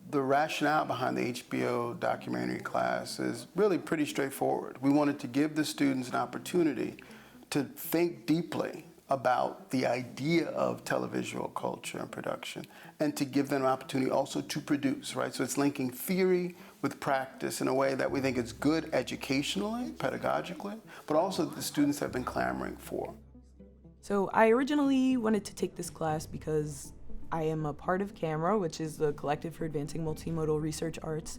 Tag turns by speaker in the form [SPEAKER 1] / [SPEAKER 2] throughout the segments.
[SPEAKER 1] The rationale behind the HBO documentary class is really pretty straightforward. We wanted to give the students an opportunity to think deeply about the idea of televisual culture and production, and to give them an opportunity also to produce, right? So it's linking theory with practice in a way that we think is good educationally, pedagogically, but also that the students have been clamoring for.
[SPEAKER 2] So I originally wanted to take this class because I am a part of CAMERA, which is the Collective for Advancing Multimodal Research Arts.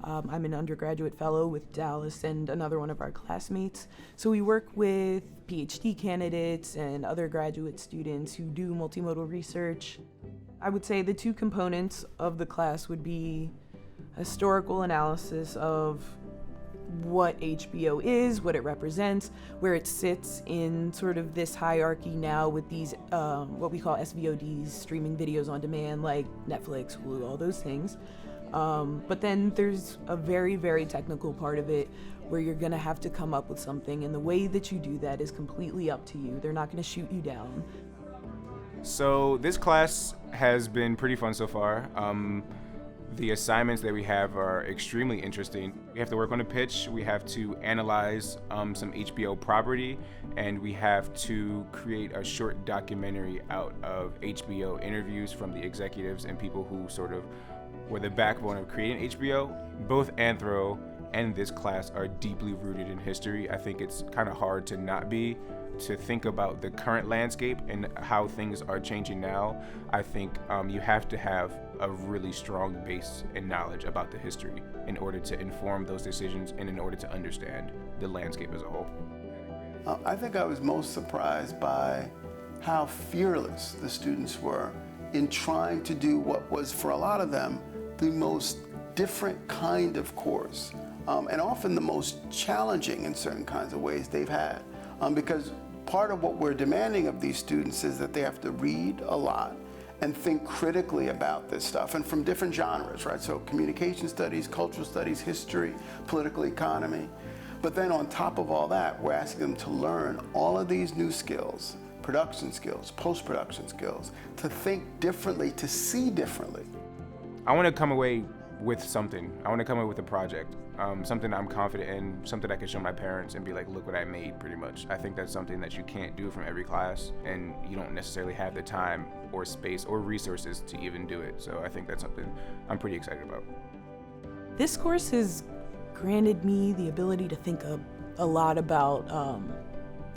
[SPEAKER 2] I'm an undergraduate fellow with Dallas and another one of our classmates. So we work with PhD candidates and other graduate students who do multimodal research. I would say the two components of the class would be historical analysis of what HBO is, what it represents, where it sits in sort of this hierarchy now with these, what we call SVODs, streaming videos on demand, like Netflix, Hulu, all those things. But then there's a very, very technical part of it where you're gonna have to come up with something, and the way that you do that is completely up to you. They're not gonna shoot you down.
[SPEAKER 3] So this class has been pretty fun so far. The assignments that we have are extremely interesting. We have to work on a pitch, we have to analyze some HBO property, and we have to create a short documentary out of HBO interviews from the executives and people who sort of were the backbone of creating HBO. Both Anthro and this class are deeply rooted in history. I think it's kind of hard to not be, to think about the current landscape and how things are changing now. I think you have to have a really strong base in knowledge about the history in order to inform those decisions and in order to understand the landscape as a whole.
[SPEAKER 1] I think I was most surprised by how fearless the students were in trying to do what was, for a lot of them, the most different kind of course, and often the most challenging in certain kinds of ways they've had. Because part of what we're demanding of these students is that they have to read a lot and think critically about this stuff, and from different genres, right? So communication studies, cultural studies, history, political economy. But then on top of all that, we're asking them to learn all of these new skills, production skills, post-production skills, to think differently, to see differently.
[SPEAKER 3] I want to come away with something. I want to come away with a project, something I'm confident in, something I can show my parents and be like, look what I made, pretty much. I think that's something that you can't do from every class, and you don't necessarily have the time or space or resources to even do it. So I think that's something I'm pretty excited about.
[SPEAKER 2] This course has granted me the ability to think a lot about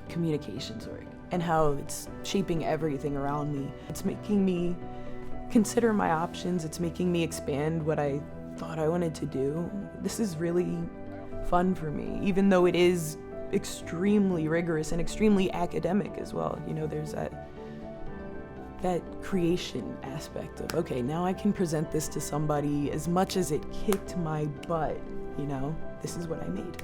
[SPEAKER 2] communications work and how it's shaping everything around me. It's making me consider my options. It's making me expand what I thought I wanted to do. This is really fun for me, even though it is extremely rigorous and extremely academic as well. You know, there's that creation aspect of, okay, now I can present this to somebody. As much as it kicked my butt, you know, this is what I made.